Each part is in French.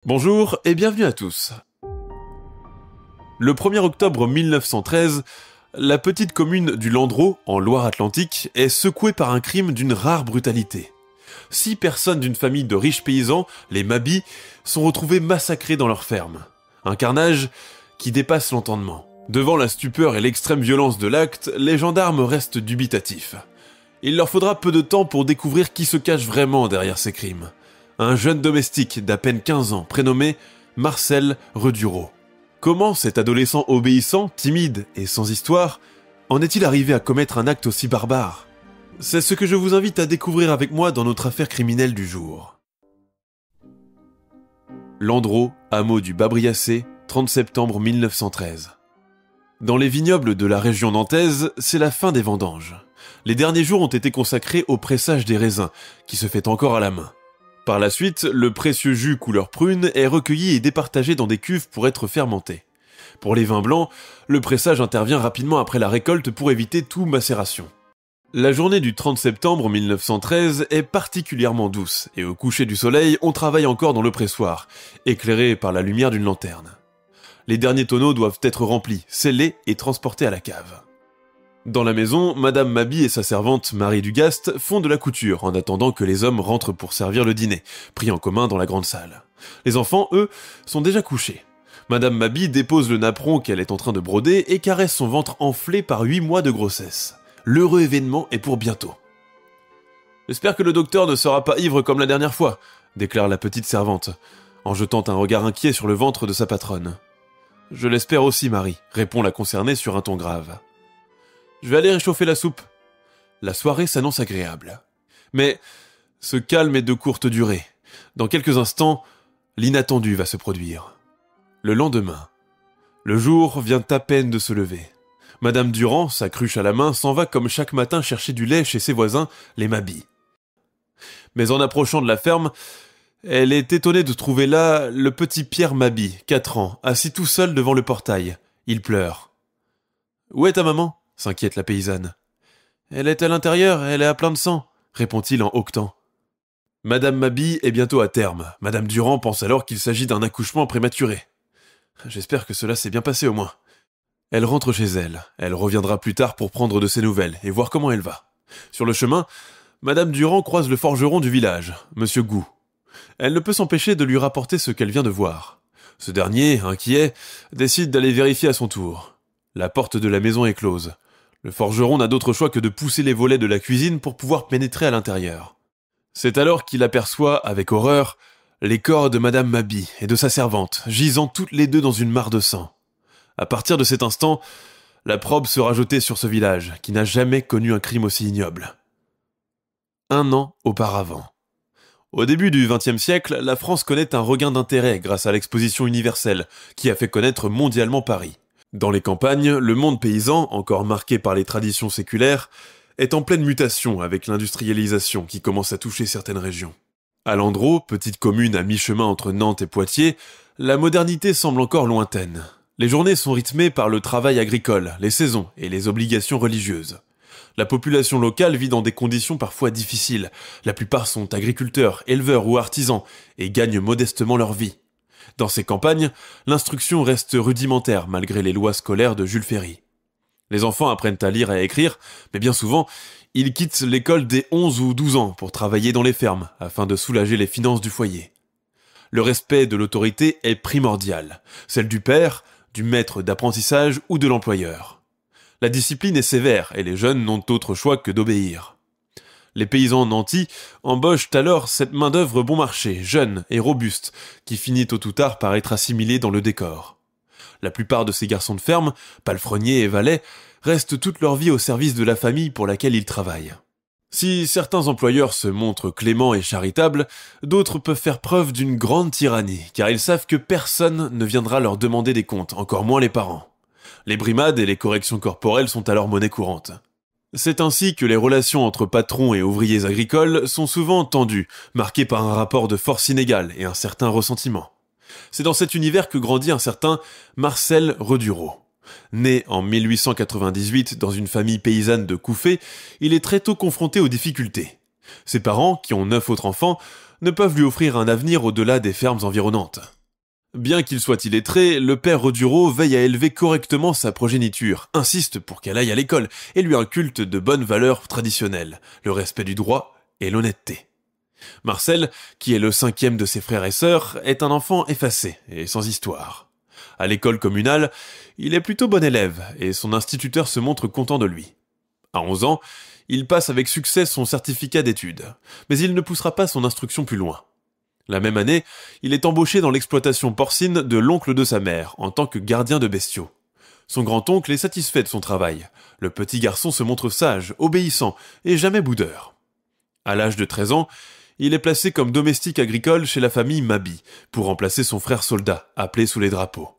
Bonjour et bienvenue à tous. Le 1er octobre 1913, la petite commune du Landreau, en Loire-Atlantique, est secouée par un crime d'une rare brutalité. 6 personnes d'une famille de riches paysans, les Mabie, sont retrouvées massacrées dans leur ferme. Un carnage qui dépasse l'entendement. Devant la stupeur et l'extrême violence de l'acte, les gendarmes restent dubitatifs. Il leur faudra peu de temps pour découvrir qui se cache vraiment derrière ces crimes. Un jeune domestique d'à peine 15 ans, prénommé Marcel Redureau. Comment cet adolescent obéissant, timide et sans histoire, en est-il arrivé à commettre un acte aussi barbare? C'est ce que je vous invite à découvrir avec moi dans notre affaire criminelle du jour. Landreau, hameau du Bas-Briassé, 30 septembre 1913. Dans les vignobles de la région nantaise, c'est la fin des vendanges. Les derniers jours ont été consacrés au pressage des raisins, qui se fait encore à la main. Par la suite, le précieux jus couleur prune est recueilli et départagé dans des cuves pour être fermenté. Pour les vins blancs, le pressage intervient rapidement après la récolte pour éviter toute macération. La journée du 30 septembre 1913 est particulièrement douce et au coucher du soleil, on travaille encore dans le pressoir, éclairé par la lumière d'une lanterne. Les derniers tonneaux doivent être remplis, scellés et transportés à la cave. Dans la maison, Madame Mabie et sa servante Marie Dugast font de la couture en attendant que les hommes rentrent pour servir le dîner, pris en commun dans la grande salle. Les enfants, eux, sont déjà couchés. Madame Mabie dépose le napperon qu'elle est en train de broder et caresse son ventre enflé par 8 mois de grossesse. L'heureux événement est pour bientôt. « J'espère que le docteur ne sera pas ivre comme la dernière fois », déclare la petite servante, en jetant un regard inquiet sur le ventre de sa patronne. « Je l'espère aussi, Marie », répond la concernée sur un ton grave. « Je vais aller réchauffer la soupe. » La soirée s'annonce agréable. Mais ce calme est de courte durée. Dans quelques instants, l'inattendu va se produire. Le lendemain, le jour vient à peine de se lever. Madame Durand, sa cruche à la main, s'en va comme chaque matin chercher du lait chez ses voisins, les Mabie. Mais en approchant de la ferme, elle est étonnée de trouver là le petit Pierre Mabie, 4 ans, assis tout seul devant le portail. Il pleure. « Où est ta maman ?» s'inquiète la paysanne. « Elle est à l'intérieur, elle est à plein de sang, » répond-il en hoquetant. Madame Mabie est bientôt à terme. Madame Durand pense alors qu'il s'agit d'un accouchement prématuré. J'espère que cela s'est bien passé au moins. Elle rentre chez elle. Elle reviendra plus tard pour prendre de ses nouvelles et voir comment elle va. Sur le chemin, Madame Durand croise le forgeron du village, Monsieur Gou. Elle ne peut s'empêcher de lui rapporter ce qu'elle vient de voir. Ce dernier, inquiet, décide d'aller vérifier à son tour. La porte de la maison est close. Le forgeron n'a d'autre choix que de pousser les volets de la cuisine pour pouvoir pénétrer à l'intérieur. C'est alors qu'il aperçoit, avec horreur, les corps de Madame Mabie et de sa servante, gisant toutes les deux dans une mare de sang. À partir de cet instant, la probe sera jetée sur ce village, qui n'a jamais connu un crime aussi ignoble. 1 an auparavant. Au début du XXe siècle, la France connaît un regain d'intérêt grâce à l'exposition universelle, qui a fait connaître mondialement Paris. Dans les campagnes, le monde paysan, encore marqué par les traditions séculaires, est en pleine mutation avec l'industrialisation qui commence à toucher certaines régions. À Landreau, petite commune à mi-chemin entre Nantes et Poitiers, la modernité semble encore lointaine. Les journées sont rythmées par le travail agricole, les saisons et les obligations religieuses. La population locale vit dans des conditions parfois difficiles. La plupart sont agriculteurs, éleveurs ou artisans et gagnent modestement leur vie. Dans ces campagnes, l'instruction reste rudimentaire malgré les lois scolaires de Jules Ferry. Les enfants apprennent à lire et à écrire, mais bien souvent, ils quittent l'école dès 11 ou 12 ans pour travailler dans les fermes, afin de soulager les finances du foyer. Le respect de l'autorité est primordial, celle du père, du maître d'apprentissage ou de l'employeur. La discipline est sévère et les jeunes n'ont autre choix que d'obéir. Les paysans nantis embauchent alors cette main-d'œuvre bon marché, jeune et robuste, qui finit tôt ou tard par être assimilée dans le décor. La plupart de ces garçons de ferme, palefreniers et valets, restent toute leur vie au service de la famille pour laquelle ils travaillent. Si certains employeurs se montrent cléments et charitables, d'autres peuvent faire preuve d'une grande tyrannie, car ils savent que personne ne viendra leur demander des comptes, encore moins les parents. Les brimades et les corrections corporelles sont alors monnaie courante. C'est ainsi que les relations entre patrons et ouvriers agricoles sont souvent tendues, marquées par un rapport de force inégale et un certain ressentiment. C'est dans cet univers que grandit un certain Marcel Redureau. Né en 1898 dans une famille paysanne de Couffé, il est très tôt confronté aux difficultés. Ses parents, qui ont 9 autres enfants, ne peuvent lui offrir un avenir au-delà des fermes environnantes. Bien qu'il soit illettré, le père Rodureau veille à élever correctement sa progéniture, insiste pour qu'elle aille à l'école et lui inculte de bonnes valeurs traditionnelles, le respect du droit et l'honnêteté. Marcel, qui est le 5e de ses frères et sœurs, est un enfant effacé et sans histoire. À l'école communale, il est plutôt bon élève et son instituteur se montre content de lui. À 11 ans, il passe avec succès son certificat d'études, mais il ne poussera pas son instruction plus loin. La même année, il est embauché dans l'exploitation porcine de l'oncle de sa mère, en tant que gardien de bestiaux. Son grand-oncle est satisfait de son travail. Le petit garçon se montre sage, obéissant et jamais boudeur. À l'âge de 13 ans, il est placé comme domestique agricole chez la famille Mabi, pour remplacer son frère soldat, appelé sous les drapeaux.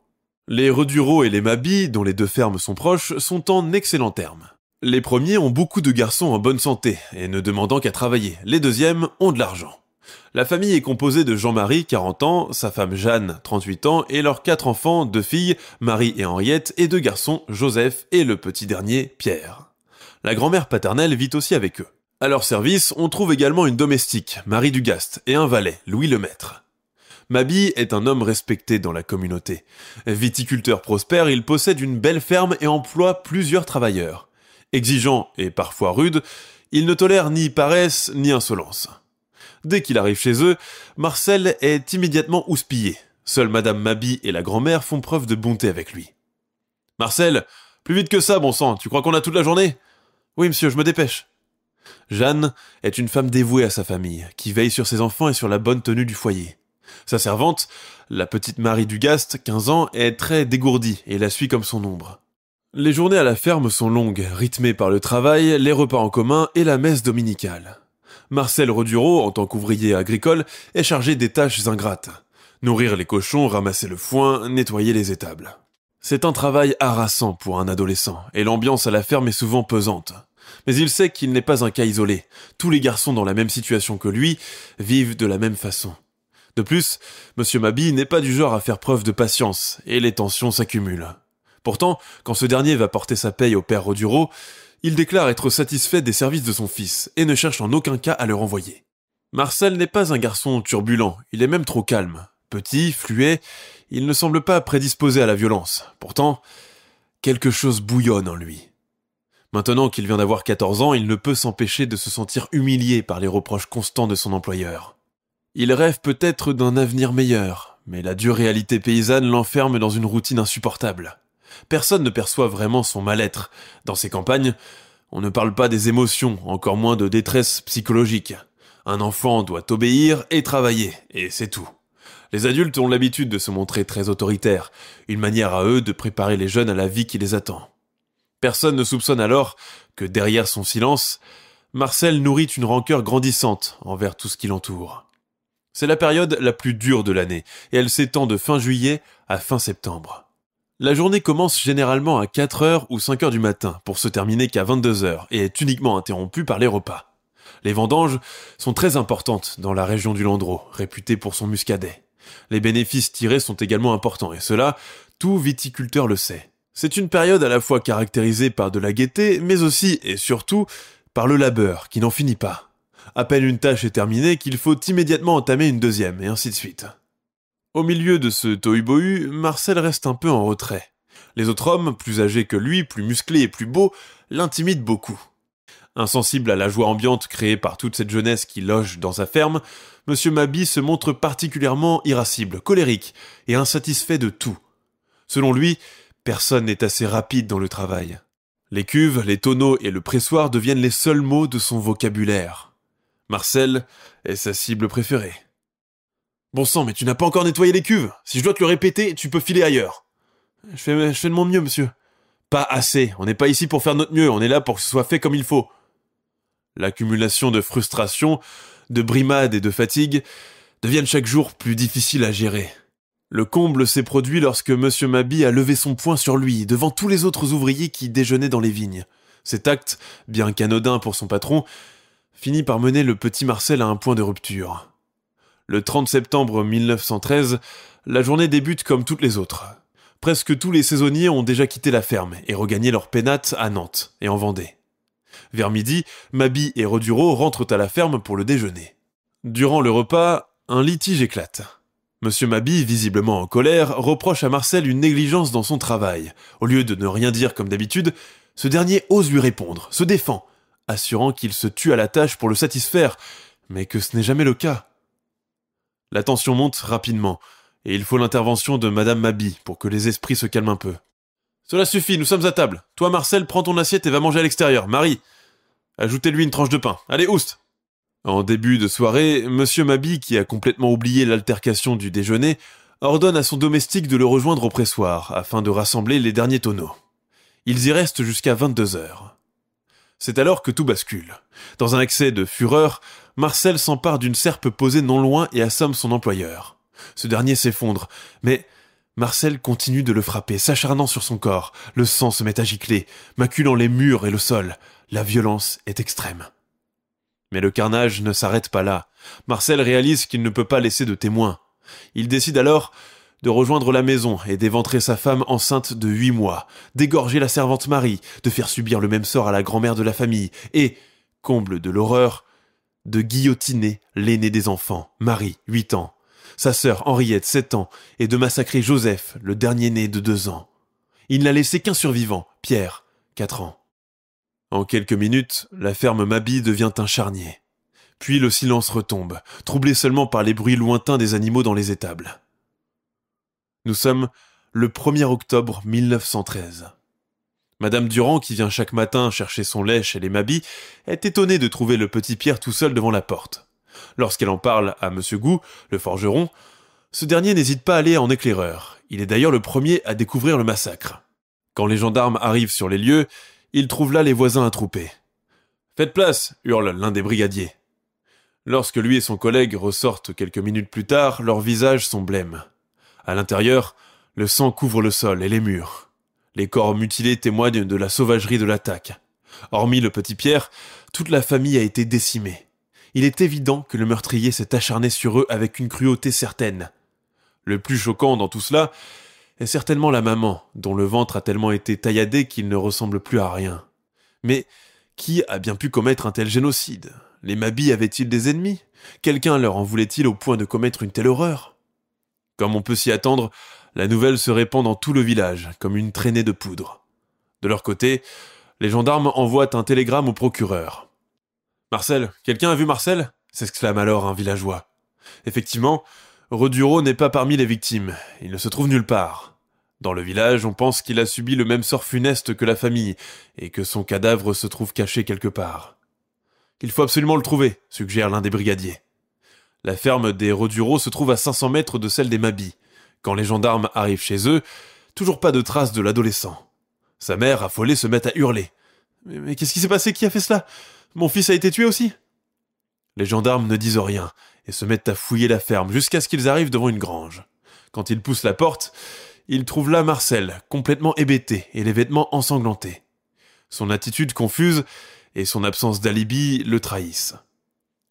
Les Rodureau et les Mabi, dont les deux fermes sont proches, sont en excellents termes. Les premiers ont beaucoup de garçons en bonne santé, et ne demandant qu'à travailler. Les deuxièmes ont de l'argent. La famille est composée de Jean-Marie, 40 ans, sa femme Jeanne, 38 ans, et leurs 4 enfants, 2 filles, Marie et Henriette, et 2 garçons, Joseph et le petit dernier, Pierre. La grand-mère paternelle vit aussi avec eux. À leur service, on trouve également une domestique, Marie Dugast, et un valet, Louis Lemaître. Mabi est un homme respecté dans la communauté. Viticulteur prospère, il possède une belle ferme et emploie plusieurs travailleurs. Exigeant et parfois rude, il ne tolère ni paresse ni insolence. Dès qu'il arrive chez eux, Marcel est immédiatement houspillé. Seule Madame Mabi et la grand-mère font preuve de bonté avec lui. « Marcel, plus vite que ça, bon sang, tu crois qu'on a toute la journée ?»« Oui, monsieur, je me dépêche. » Jeanne est une femme dévouée à sa famille, qui veille sur ses enfants et sur la bonne tenue du foyer. Sa servante, la petite Marie Dugast, 15 ans, est très dégourdie et la suit comme son ombre. Les journées à la ferme sont longues, rythmées par le travail, les repas en commun et la messe dominicale. Marcel Rodureau, en tant qu'ouvrier agricole, est chargé des tâches ingrates. Nourrir les cochons, ramasser le foin, nettoyer les étables. C'est un travail harassant pour un adolescent, et l'ambiance à la ferme est souvent pesante. Mais il sait qu'il n'est pas un cas isolé. Tous les garçons dans la même situation que lui vivent de la même façon. De plus, Monsieur Mabi n'est pas du genre à faire preuve de patience, et les tensions s'accumulent. Pourtant, quand ce dernier va porter sa paye au père Rodureau, il déclare être satisfait des services de son fils, et ne cherche en aucun cas à le renvoyer. Marcel n'est pas un garçon turbulent, il est même trop calme. Petit, fluet, il ne semble pas prédisposé à la violence. Pourtant, quelque chose bouillonne en lui. Maintenant qu'il vient d'avoir 14 ans, il ne peut s'empêcher de se sentir humilié par les reproches constants de son employeur. Il rêve peut-être d'un avenir meilleur, mais la dure réalité paysanne l'enferme dans une routine insupportable. Personne ne perçoit vraiment son mal-être. Dans ces campagnes, on ne parle pas des émotions, encore moins de détresse psychologique. Un enfant doit obéir et travailler, et c'est tout. Les adultes ont l'habitude de se montrer très autoritaires, une manière à eux de préparer les jeunes à la vie qui les attend. Personne ne soupçonne alors que derrière son silence, Marcel nourrit une rancœur grandissante envers tout ce qui l'entoure. C'est la période la plus dure de l'année, et elle s'étend de fin juillet à fin septembre. La journée commence généralement à 4h ou 5h du matin pour se terminer qu'à 22h et est uniquement interrompue par les repas. Les vendanges sont très importantes dans la région du Landreau, réputée pour son muscadet. Les bénéfices tirés sont également importants et cela, tout viticulteur le sait. C'est une période à la fois caractérisée par de la gaieté, mais aussi et surtout par le labeur qui n'en finit pas. À peine une tâche est terminée qu'il faut immédiatement entamer une deuxième et ainsi de suite. Au milieu de ce tohu-bohu, Marcel reste un peu en retrait. Les autres hommes, plus âgés que lui, plus musclés et plus beaux, l'intimident beaucoup. Insensible à la joie ambiante créée par toute cette jeunesse qui loge dans sa ferme, Monsieur Mabi se montre particulièrement irascible, colérique et insatisfait de tout. Selon lui, personne n'est assez rapide dans le travail. Les cuves, les tonneaux et le pressoir deviennent les seuls mots de son vocabulaire. Marcel est sa cible préférée. « Bon sang, mais tu n'as pas encore nettoyé les cuves. Si je dois te le répéter, tu peux filer ailleurs. »« Je fais de mon mieux, monsieur. »« Pas assez. On n'est pas ici pour faire notre mieux. On est là pour que ce soit fait comme il faut. » L'accumulation de frustration, de brimades et de fatigue deviennent chaque jour plus difficiles à gérer. Le comble s'est produit lorsque Monsieur Mabi a levé son poing sur lui, devant tous les autres ouvriers qui déjeunaient dans les vignes. Cet acte, bien qu'anodin pour son patron, finit par mener le petit Marcel à un point de rupture. Le 30 septembre 1913, la journée débute comme toutes les autres. Presque tous les saisonniers ont déjà quitté la ferme et regagné leur pénate à Nantes et en Vendée. Vers midi, Mabi et Rodureau rentrent à la ferme pour le déjeuner. Durant le repas, un litige éclate. Monsieur Maby, visiblement en colère, reproche à Marcel une négligence dans son travail. Au lieu de ne rien dire comme d'habitude, ce dernier ose lui répondre, se défend, assurant qu'il se tue à la tâche pour le satisfaire, mais que ce n'est jamais le cas. La tension monte rapidement, et il faut l'intervention de Madame Maby pour que les esprits se calment un peu. « Cela suffit, nous sommes à table. Toi, Marcel, prends ton assiette et va manger à l'extérieur. Marie, ajoutez-lui une tranche de pain. Allez, oust !» En début de soirée, Monsieur Maby, qui a complètement oublié l'altercation du déjeuner, ordonne à son domestique de le rejoindre au pressoir, afin de rassembler les derniers tonneaux. Ils y restent jusqu'à 22 heures. C'est alors que tout bascule. Dans un excès de fureur, Marcel s'empare d'une serpe posée non loin et assomme son employeur. Ce dernier s'effondre, mais Marcel continue de le frapper, s'acharnant sur son corps. Le sang se met à gicler, maculant les murs et le sol. La violence est extrême. Mais le carnage ne s'arrête pas là. Marcel réalise qu'il ne peut pas laisser de témoins. Il décide alors de rejoindre la maison et d'éventrer sa femme enceinte de 8 mois, d'égorger la servante Marie, de faire subir le même sort à la grand-mère de la famille et, comble de l'horreur, de guillotiner l'aîné des enfants, Marie, 8 ans, sa sœur Henriette, 7 ans, et de massacrer Joseph, le dernier-né de 2 ans. Il n'a laissé qu'un survivant, Pierre, 4 ans. En quelques minutes, la ferme Maby devient un charnier. Puis le silence retombe, troublé seulement par les bruits lointains des animaux dans les étables. Nous sommes le 1er octobre 1913. Madame Durand, qui vient chaque matin chercher son lait chez les Maby, est étonnée de trouver le petit Pierre tout seul devant la porte. Lorsqu'elle en parle à Monsieur Gou, le forgeron, ce dernier n'hésite pas à aller en éclaireur. Il est d'ailleurs le premier à découvrir le massacre. Quand les gendarmes arrivent sur les lieux, ils trouvent là les voisins attroupés. « Faites place !» hurle l'un des brigadiers. Lorsque lui et son collègue ressortent quelques minutes plus tard, leurs visages sont blêmes. À l'intérieur, le sang couvre le sol et les murs. Les corps mutilés témoignent de la sauvagerie de l'attaque. Hormis le petit Pierre, toute la famille a été décimée. Il est évident que le meurtrier s'est acharné sur eux avec une cruauté certaine. Le plus choquant dans tout cela est certainement la maman, dont le ventre a tellement été tailladé qu'il ne ressemble plus à rien. Mais qui a bien pu commettre un tel génocide ? Les Maby avaient-ils des ennemis ? Quelqu'un leur en voulait-il au point de commettre une telle horreur ? Comme on peut s'y attendre, la nouvelle se répand dans tout le village, comme une traînée de poudre. De leur côté, les gendarmes envoient un télégramme au procureur. « Marcel, quelqu'un a vu Marcel ?» s'exclame alors un villageois. Effectivement, Redureau n'est pas parmi les victimes, il ne se trouve nulle part. Dans le village, on pense qu'il a subi le même sort funeste que la famille, et que son cadavre se trouve caché quelque part. « Il faut absolument le trouver », suggère l'un des brigadiers. La ferme des Redureau se trouve à 500 mètres de celle des Maby. Quand les gendarmes arrivent chez eux, toujours pas de traces de l'adolescent. Sa mère, affolée, se met à hurler. « Mais qu'est-ce qui s'est passé? Qui a fait cela? Mon fils a été tué aussi ?» Les gendarmes ne disent rien et se mettent à fouiller la ferme jusqu'à ce qu'ils arrivent devant une grange. Quand ils poussent la porte, ils trouvent là Marcel, complètement hébété et les vêtements ensanglantés. Son attitude confuse et son absence d'alibi le trahissent.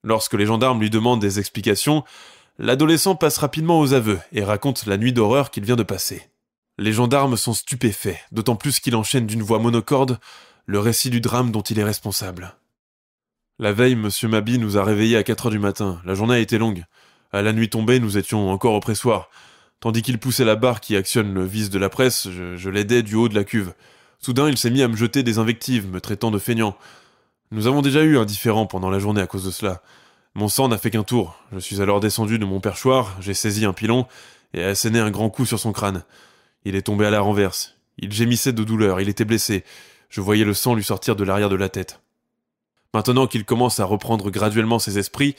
Lorsque les gendarmes lui demandent des explications, l'adolescent passe rapidement aux aveux et raconte la nuit d'horreur qu'il vient de passer. Les gendarmes sont stupéfaits, d'autant plus qu'il enchaîne d'une voix monocorde le récit du drame dont il est responsable. La veille, Monsieur Maby nous a réveillés à 4 heures du matin. La journée a été longue. À la nuit tombée, nous étions encore au pressoir. Tandis qu'il poussait la barre qui actionne le vis de la presse, je l'aidais du haut de la cuve. Soudain, il s'est mis à me jeter des invectives, me traitant de feignant. Nous avons déjà eu un différend pendant la journée à cause de cela. Mon sang n'a fait qu'un tour. Je suis alors descendu de mon perchoir, j'ai saisi un pilon et asséné un grand coup sur son crâne. Il est tombé à la renverse. Il gémissait de douleur, il était blessé. Je voyais le sang lui sortir de l'arrière de la tête. Maintenant qu'il commence à reprendre graduellement ses esprits,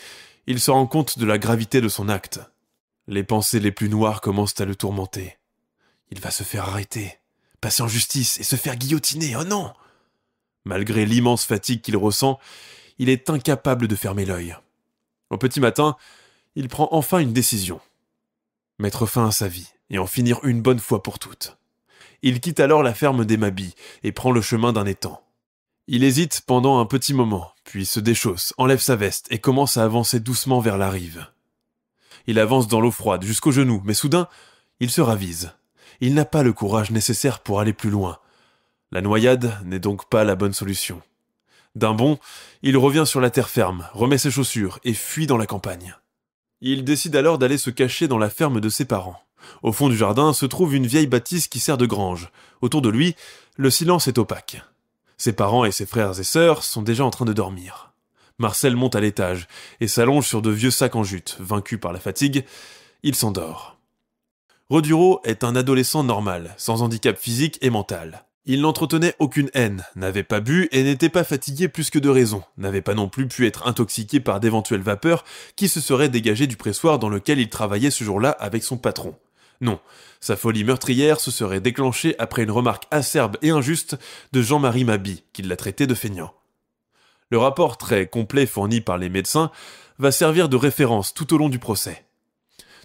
il se rend compte de la gravité de son acte. Les pensées les plus noires commencent à le tourmenter. Il va se faire arrêter, passer en justice et se faire guillotiner, oh non! Malgré l'immense fatigue qu'il ressent, il est incapable de fermer l'œil. Au petit matin, il prend enfin une décision. Mettre fin à sa vie et en finir une bonne fois pour toutes. Il quitte alors la ferme des Maby et prend le chemin d'un étang. Il hésite pendant un petit moment, puis se déchausse, enlève sa veste et commence à avancer doucement vers la rive. Il avance dans l'eau froide jusqu'aux genoux, mais soudain, il se ravise. Il n'a pas le courage nécessaire pour aller plus loin. La noyade n'est donc pas la bonne solution. D'un bond, il revient sur la terre ferme, remet ses chaussures et fuit dans la campagne. Il décide alors d'aller se cacher dans la ferme de ses parents. Au fond du jardin se trouve une vieille bâtisse qui sert de grange. Autour de lui, le silence est opaque. Ses parents et ses frères et sœurs sont déjà en train de dormir. Marcel monte à l'étage et s'allonge sur de vieux sacs en jute. Vaincu par la fatigue, il s'endort. Roduro est un adolescent normal, sans handicap physique et mental. Il n'entretenait aucune haine, n'avait pas bu et n'était pas fatigué plus que de raison, n'avait pas non plus pu être intoxiqué par d'éventuelles vapeurs qui se seraient dégagées du pressoir dans lequel il travaillait ce jour-là avec son patron. Non, sa folie meurtrière se serait déclenchée après une remarque acerbe et injuste de Jean-Marie Maby, qui l'a traité de feignant. Le rapport très complet fourni par les médecins va servir de référence tout au long du procès.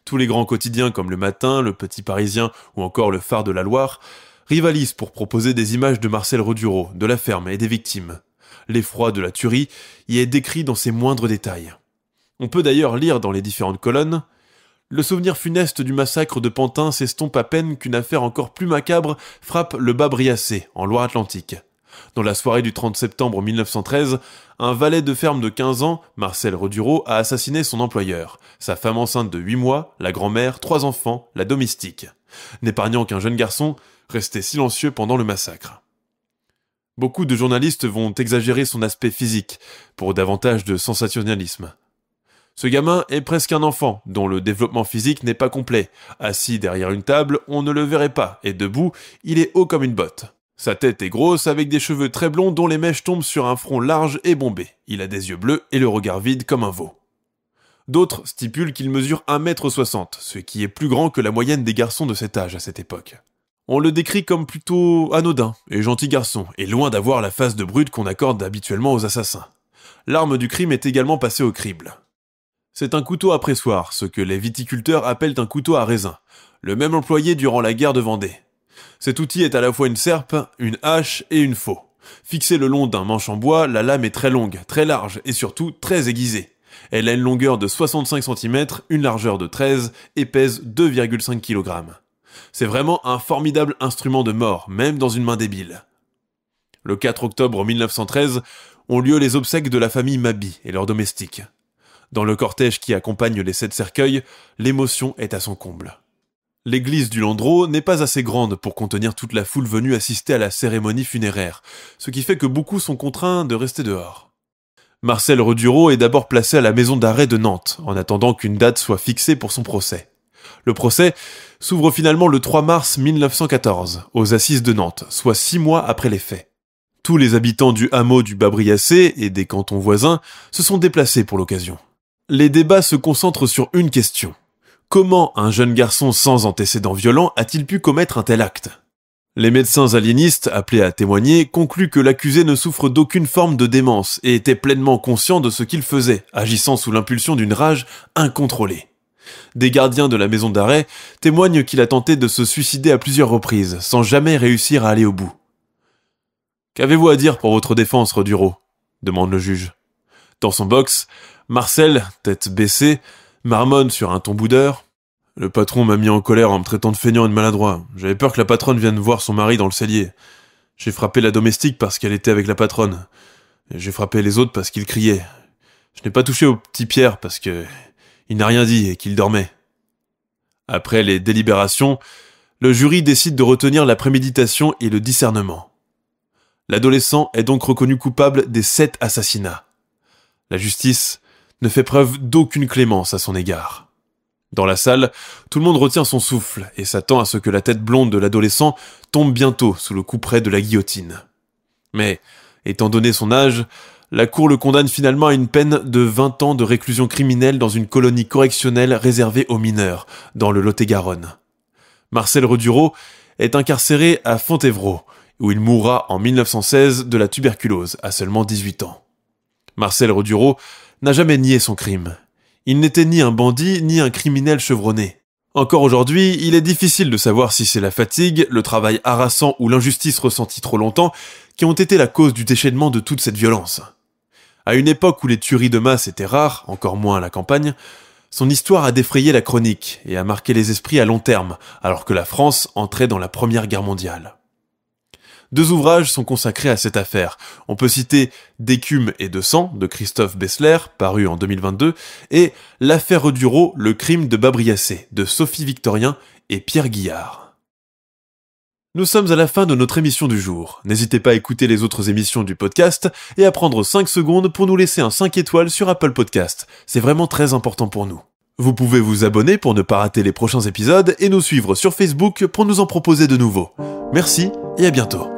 Tous les grands quotidiens comme Le Matin, Le Petit Parisien ou encore Le Phare de la Loire rivalisent pour proposer des images de Marcel Roduro, de la ferme et des victimes. L'effroi de la tuerie y est décrit dans ses moindres détails. On peut d'ailleurs lire dans les différentes colonnes « Le souvenir funeste du massacre de Pantin s'estompe à peine qu'une affaire encore plus macabre frappe le Bas-Briassais, en Loire-Atlantique. Dans la soirée du 30 septembre 1913, un valet de ferme de 15 ans, Marcel Roduro, a assassiné son employeur, sa femme enceinte de 8 mois, la grand-mère, 3 enfants, la domestique, n'épargnant qu'un jeune garçon, resté silencieux pendant le massacre. » Beaucoup de journalistes vont exagérer son aspect physique, pour davantage de sensationnalisme. Ce gamin est presque un enfant, dont le développement physique n'est pas complet. Assis derrière une table, on ne le verrait pas, et debout, il est haut comme une botte. Sa tête est grosse, avec des cheveux très blonds dont les mèches tombent sur un front large et bombé. Il a des yeux bleus et le regard vide comme un veau. D'autres stipulent qu'il mesure 1,60 m, ce qui est plus grand que la moyenne des garçons de cet âge à cette époque. On le décrit comme plutôt anodin et gentil garçon, et loin d'avoir la face de brute qu'on accorde habituellement aux assassins. L'arme du crime est également passée au crible. C'est un couteau à pressoir, ce que les viticulteurs appellent un couteau à raisin, le même employé durant la guerre de Vendée. Cet outil est à la fois une serpe, une hache et une faux. Fixée le long d'un manche en bois, la lame est très longue, très large et surtout très aiguisée. Elle a une longueur de 65 cm, une largeur de 13 et pèse 2,5 kg. C'est vraiment un formidable instrument de mort, même dans une main débile. Le 4 octobre 1913 ont lieu les obsèques de la famille Maby et leurs domestiques. Dans le cortège qui accompagne les 7 cercueils, l'émotion est à son comble. L'église du Landreau n'est pas assez grande pour contenir toute la foule venue assister à la cérémonie funéraire, ce qui fait que beaucoup sont contraints de rester dehors. Marcel Roduro est d'abord placé à la maison d'arrêt de Nantes, en attendant qu'une date soit fixée pour son procès. Le procès s'ouvre finalement le 3 mars 1914, aux Assises de Nantes, soit 6 mois après les faits. Tous les habitants du hameau du Bas-Briassais et des cantons voisins se sont déplacés pour l'occasion. Les débats se concentrent sur une question. Comment un jeune garçon sans antécédents violents a-t-il pu commettre un tel acte ? Les médecins aliénistes, appelés à témoigner, concluent que l'accusé ne souffre d'aucune forme de démence et était pleinement conscient de ce qu'il faisait, agissant sous l'impulsion d'une rage incontrôlée. Des gardiens de la maison d'arrêt témoignent qu'il a tenté de se suicider à plusieurs reprises, sans jamais réussir à aller au bout. « Qu'avez-vous à dire pour votre défense, Roduro ?» demande le juge. Dans son box, Marcel, tête baissée, marmonne sur un ton boudeur. « Le patron m'a mis en colère en me traitant de feignant et de maladroit. J'avais peur que la patronne vienne voir son mari dans le cellier. J'ai frappé la domestique parce qu'elle était avec la patronne. Et j'ai frappé les autres parce qu'ils criaient. Je n'ai pas touché au petit Pierre parce que il n'a rien dit et qu'il dormait. » Après les délibérations, le jury décide de retenir la préméditation et le discernement. L'adolescent est donc reconnu coupable des 7 assassinats. La justice ne fait preuve d'aucune clémence à son égard. Dans la salle, tout le monde retient son souffle et s'attend à ce que la tête blonde de l'adolescent tombe bientôt sous le couperet de la guillotine. Mais, étant donné son âge, la cour le condamne finalement à une peine de 20 ans de réclusion criminelle dans une colonie correctionnelle réservée aux mineurs, dans le Lot-et-Garonne. Marcel Roduro est incarcéré à Fontevraud, où il mourra en 1916 de la tuberculose à seulement 18 ans. Marcel Roduro n'a jamais nié son crime. Il n'était ni un bandit ni un criminel chevronné. Encore aujourd'hui, il est difficile de savoir si c'est la fatigue, le travail harassant ou l'injustice ressentie trop longtemps qui ont été la cause du déchaînement de toute cette violence. À une époque où les tueries de masse étaient rares, encore moins à la campagne, son histoire a défrayé la chronique et a marqué les esprits à long terme, alors que la France entrait dans la Première Guerre mondiale. 2 ouvrages sont consacrés à cette affaire. On peut citer D'écume et de sang de Christophe Bessler, paru en 2022, et L'affaire Duro, le crime de Babriacé de Sophie Victorien et Pierre Guillard. Nous sommes à la fin de notre émission du jour. N'hésitez pas à écouter les autres émissions du podcast et à prendre 5 secondes pour nous laisser un 5 étoiles sur Apple Podcast. C'est vraiment très important pour nous. Vous pouvez vous abonner pour ne pas rater les prochains épisodes et nous suivre sur Facebook pour nous en proposer de nouveaux. Merci et à bientôt.